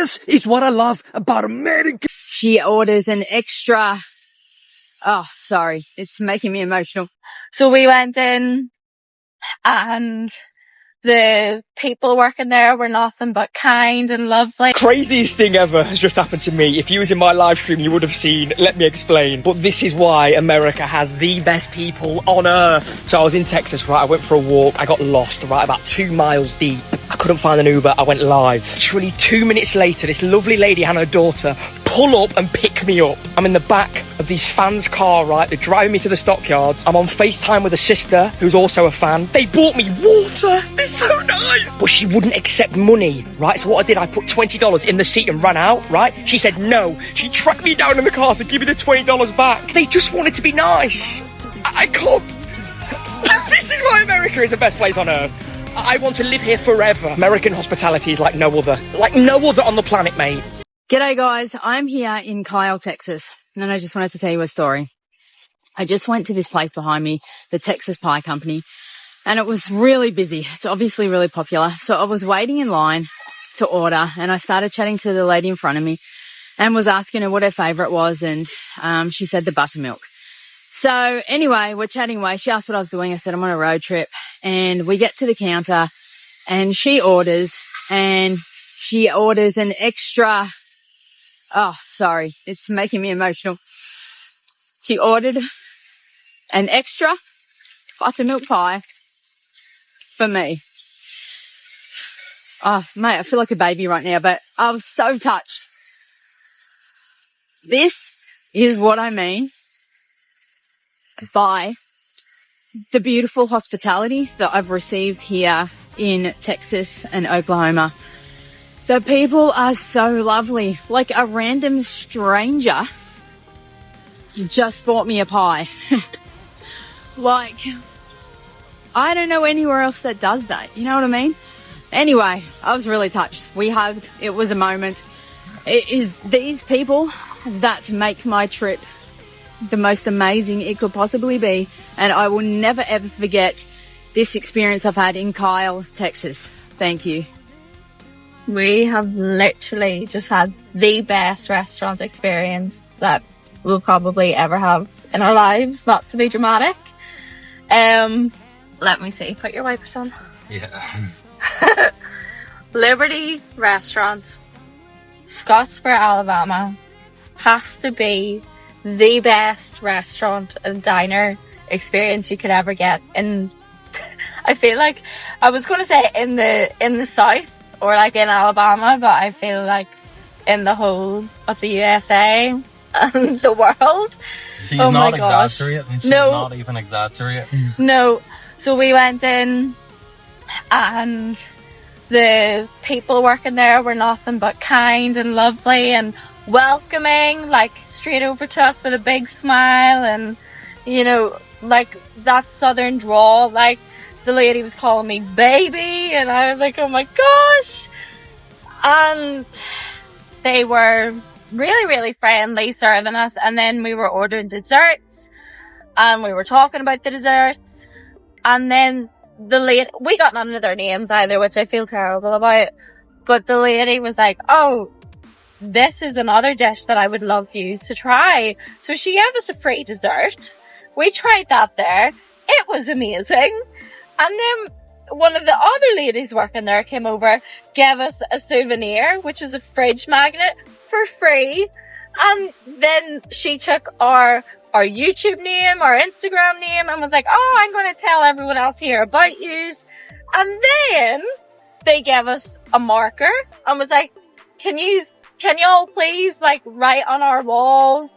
This is what I love about America. She orders an extra... Oh, sorry. It's making me emotional. So we went in and the people working there were nothing but kind and lovely. Craziest thing ever has just happened to me. If you was in my live stream, you would have seen, let me explain. But this is why America has the best people on earth. So I was in Texas, right? I went for a walk. I got lost, right? About 2 miles deep. I couldn't find an Uber. I went live. Literally 2 minutes later, this lovely lady and her daughter pull up and pick me up. I'm in the back of these fans' car, right? They're driving me to the stockyards. I'm on FaceTime with a sister who's also a fan. They bought me water. It's so nice. But she wouldn't accept money, right? So what I did, I put $20 in the seat and ran out, right? She said no. She tracked me down in the car to give me the $20 back. They just wanted to be nice. I can't. This is why America is the best place on earth. I want to live here forever. American hospitality is like no other on the planet, mate. G'day guys, I'm here in Kyle, Texas, and I just wanted to tell you a story. I just went to this place behind me, the Texas Pie Company, and it was really busy. It's obviously really popular. So I was waiting in line to order, and I started chatting to the lady in front of me and was asking her what her favourite was, and she said the buttermilk. So anyway, we're chatting away. She asked what I was doing. I said I'm on a road trip, and we get to the counter and she orders an extra... Oh, sorry. It's making me emotional. She ordered an extra buttermilk pie for me. Oh, mate, I feel like a baby right now, but I was so touched. This is what I mean by the beautiful hospitality that I've received here in Texas and Oklahoma. The people are so lovely. Like a random stranger just bought me a pie. Like, I don't know anywhere else that does that. You know what I mean? Anyway, I was really touched. We hugged. It was a moment. It is these people that make my trip the most amazing it could possibly be. And I will never ever forget this experience I've had in Kyle, Texas. Thank you. We have literally just had the best restaurant experience that we'll probably ever have in our lives, not to be dramatic. Let me see. Put your wipers on. Yeah. Liberty Restaurant, Scottsboro, Alabama, has to be the best restaurant and diner experience you could ever get. And I feel like I was going to say in the South, or like in Alabama, but I feel like in the whole of the USA and the world. She's not exaggerating. She's not even exaggerating. No. So we went in and the people working there were nothing but kind and lovely and welcoming, like straight over to us with a big smile, and you know, like that southern drawl, like the lady was calling me baby, and I was like, oh my gosh. And they were really, really friendly serving us. And then we were ordering desserts and we were talking about the desserts. And then the lady, we got none of their names either, which I feel terrible about. But the lady was like, oh, this is another dish that I would love you to try. So she gave us a free dessert. We tried that there. It was amazing. And then one of the other ladies working there came over, gave us a souvenir, which is a fridge magnet, for free. And then she took our YouTube name, our Instagram name, and was like, oh, I'm going to tell everyone else here about yous. And then they gave us a marker and was like, can y'all please like write on our wall,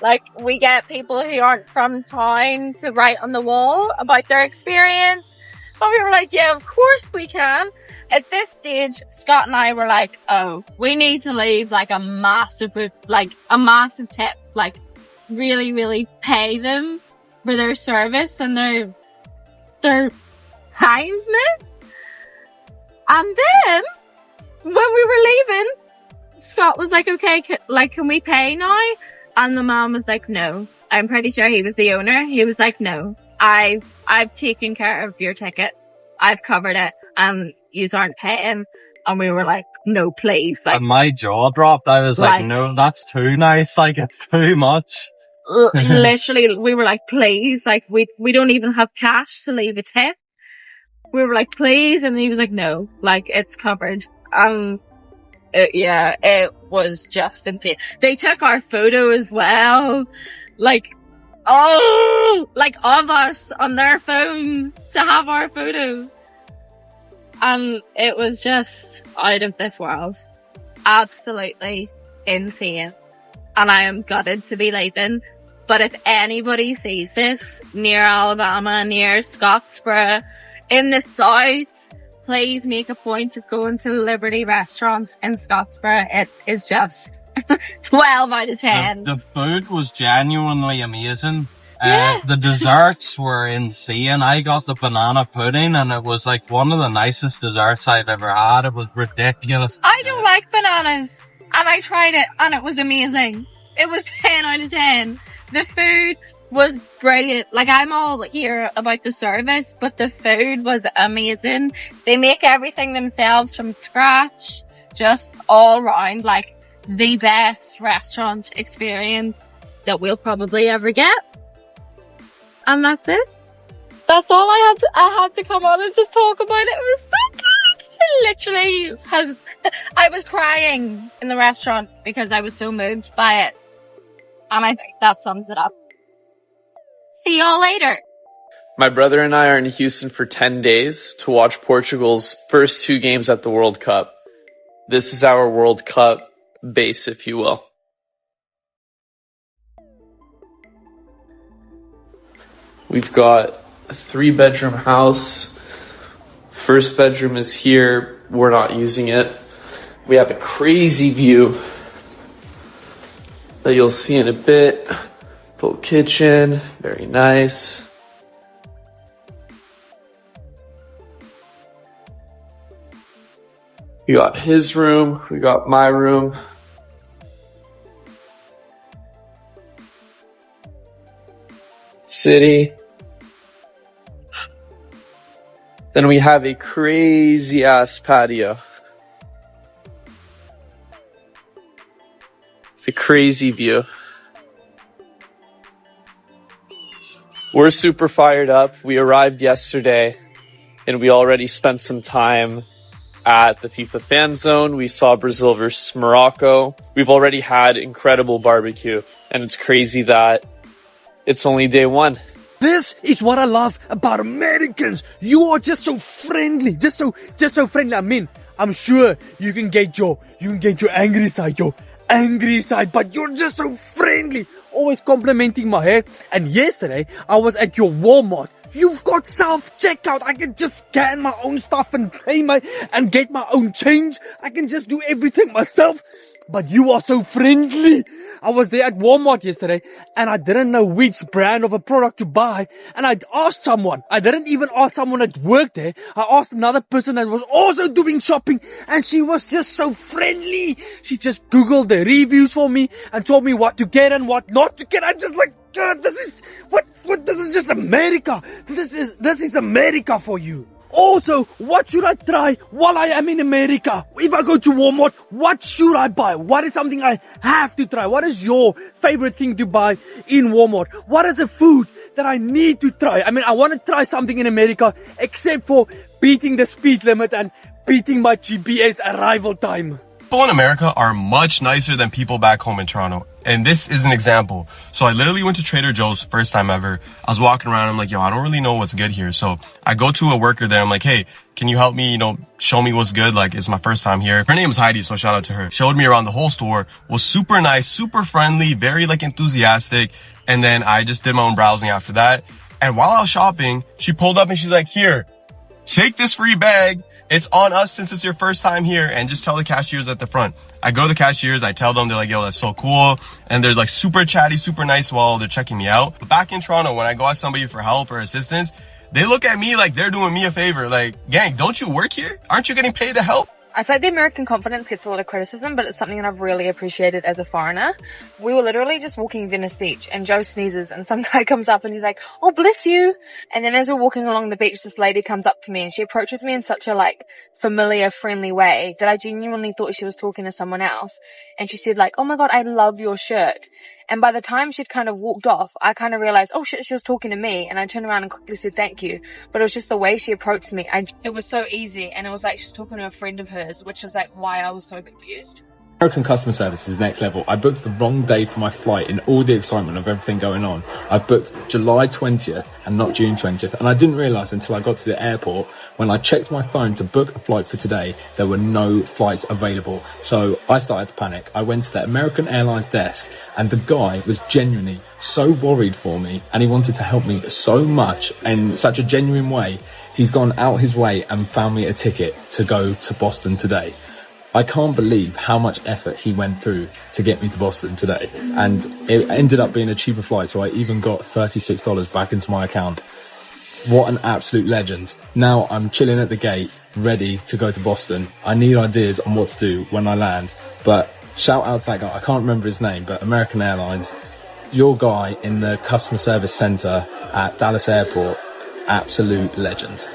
like we get people who aren't from town to write on the wall about their experience. And we were like, yeah, of course we can. At this stage, Scott and I were like, oh, we need to leave like a massive tip, like really, really pay them for their service and their kindness. And then when we were leaving, Scott was like, okay, can we pay now? And the man was like, no. I'm pretty sure he was the owner. He was like, no, I've taken care of your ticket. I've covered it and yous aren't paying. And we were like, no, please. Like, And my jaw dropped. I was like, Like- no, that's too nice. Like, it's too much. literally, we were like, please. Like, we don't even have cash to leave a tip. We were like, please. And he was like, no, like, it's covered. Yeah, it was just insane. They took our photo as well. Like, like of us on their phone to have our photo. And it was just out of this world. Absolutely insane. And I am gutted to be leaving. But if anybody sees this near Alabama, near Scottsboro, in the south, please make a point of going to the Liberty restaurant in Scottsboro. It is just 12 out of 10. The food was genuinely amazing. Yeah. The desserts were insane. I got the banana pudding and it was like one of the nicest desserts I've ever had. It was ridiculous. I don't like bananas. And I tried it and it was amazing. It was 10 out of 10. The food was brilliant. Like, I'm all here about the service, but the food was amazing. They make everything themselves from scratch. Just all round, like, the best restaurant experience that we'll probably ever get. And that's it. That's all I had to come on and just talk about it. It was so good. I was crying in the restaurant because I was so moved by it. And I think that sums it up. See y'all later. My brother and I are in Houston for 10 days to watch Portugal's first 2 games at the World Cup. This is our World Cup base, if you will. We've got a 3-bedroom house. First bedroom is here. We're not using it. We have a crazy view that you'll see in a bit. Full kitchen, very nice. We got his room, we got my room. City. Then we have a crazy ass patio. It's a crazy view. We're super fired up. We arrived yesterday and we already spent some time at the FIFA fan zone. We saw Brazil versus Morocco. We've already had incredible barbecue and it's crazy that it's only day 1. This is what I love about Americans. You are just so friendly, just so friendly. I mean, I'm sure you can get your angry side, but you're just so friendly, always complimenting my hair. And yesterday, I was at your Walmart. You've got self-checkout. I can just scan my own stuff and and get my own change. I can just do everything myself. But you are so friendly. I was there at Walmart yesterday and I didn't know which brand of a product to buy. And I asked someone. I didn't even ask someone that worked there. I asked another person that was also doing shopping and she was just so friendly. She just Googled the reviews for me and told me what to get and what not to get. I'm just like, God, this is just America. This is America for you. Also, what should I try while I am in America? If I go to Walmart, what should I buy? What is something I have to try? What is your favorite thing to buy in Walmart? What is a food that I need to try? I mean, I want to try something in America except for beating the speed limit and beating my GPS arrival time. People in America are much nicer than people back home in Toronto. And this is an example. So I literally went to Trader Joe's first time ever. I was walking around. I'm like, yo, I don't really know what's good here. So I go to a worker there. I'm like, hey, can you help me, show me what's good? Like, it's my first time here. Her name is Heidi. So shout out to her. Showed me around the whole store, was super nice, super friendly, very enthusiastic. And then I just did my own browsing after that. And while I was shopping, she pulled up and she's like, here, take this free bag. It's on us since it's your first time here, and just tell the cashiers at the front. I go to the cashiers, I tell them, they're like, yo, that's so cool. And they're like super chatty, super nice while they're checking me out. But back in Toronto, when I go ask somebody for help or assistance, they look at me like they're doing me a favor. Like, gang, don't you work here? Aren't you getting paid to help? I feel like the American confidence gets a lot of criticism, but it's something that I've really appreciated as a foreigner. We were literally just walking Venice Beach and Joe sneezes and some guy comes up and he's like, oh, bless you. And then as we're walking along the beach, this lady comes up to me and she approaches me in such a like familiar, friendly way that I genuinely thought she was talking to someone else. And she said like, oh my God, I love your shirt. And by the time she'd kind of walked off, I kind of realized, oh shit, she was talking to me. And I turned around and quickly said thank you. But it was just the way she approached me. It was so easy. And it was like she was talking to a friend of hers, which is like why I was so confused. American customer service is next level. I booked the wrong day for my flight in all the excitement of everything going on. I booked July 20th and not June 20th. And I didn't realise until I got to the airport, when I checked my phone to book a flight for today, there were no flights available. So I started to panic. I went to the American Airlines desk and the guy was genuinely so worried for me and he wanted to help me so much in such a genuine way. He's gone out his way and found me a ticket to go to Boston today. I can't believe how much effort he went through to get me to Boston today. And it ended up being a cheaper flight, so I even got $36 back into my account. What an absolute legend. Now I'm chilling at the gate, ready to go to Boston. I need ideas on what to do when I land. But shout out to that guy, I can't remember his name, but American Airlines, your guy in the customer service center at Dallas Airport, absolute legend.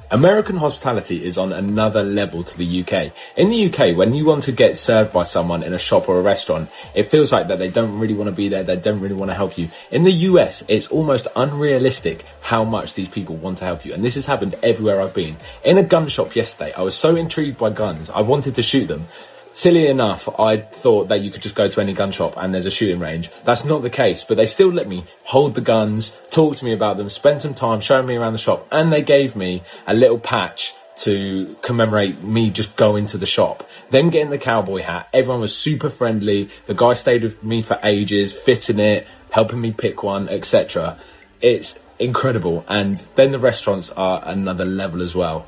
American hospitality is on another level to the UK. In the UK, when you want to get served by someone in a shop or a restaurant, it feels like that they don't really want to be there, they don't really want to help you. In the US, it's almost unrealistic how much these people want to help you. And this has happened everywhere I've been. In a gun shop yesterday, I was so intrigued by guns, I wanted to shoot them. Silly enough, I thought that you could just go to any gun shop and there's a shooting range. That's not the case, but they still let me hold the guns, talk to me about them, spend some time showing me around the shop, and they gave me a little patch to commemorate me just going to the shop. Then getting the cowboy hat, everyone was super friendly, the guy stayed with me for ages, fitting it, helping me pick one, etc. It's incredible, and then the restaurants are another level as well.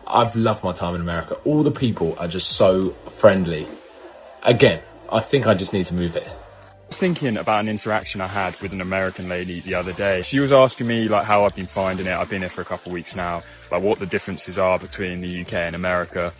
I've loved my time in America. All the people are just so friendly. Again, I think I just need to move here. I was thinking about an interaction I had with an American lady the other day. She was asking me like how I've been finding it. I've been here for a couple of weeks now, like what the differences are between the UK and America.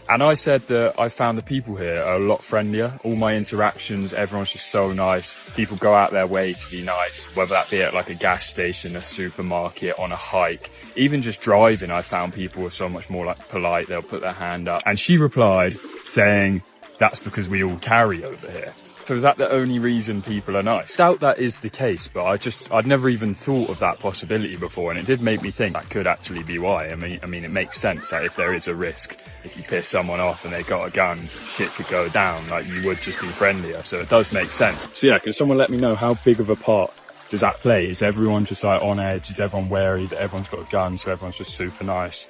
And I said that I found the people here are a lot friendlier. All my interactions, everyone's just so nice. People go out their way to be nice, whether that be at like a gas station, a supermarket, on a hike. Even just driving, I found people were so much more like polite. They'll put their hand up. And she replied saying, that's because we all carry over here. So is that the only reason people are nice? I doubt that is the case, but I'd never even thought of that possibility before, and it did make me think that could actually be why. I mean, it makes sense that if there is a risk, if you piss someone off and they got a gun, shit could go down, like you would just be friendlier. So it does make sense. So yeah, can someone let me know how big of a part does that play? Is everyone just like on edge? Is everyone wary that everyone's got a gun, so everyone's just super nice?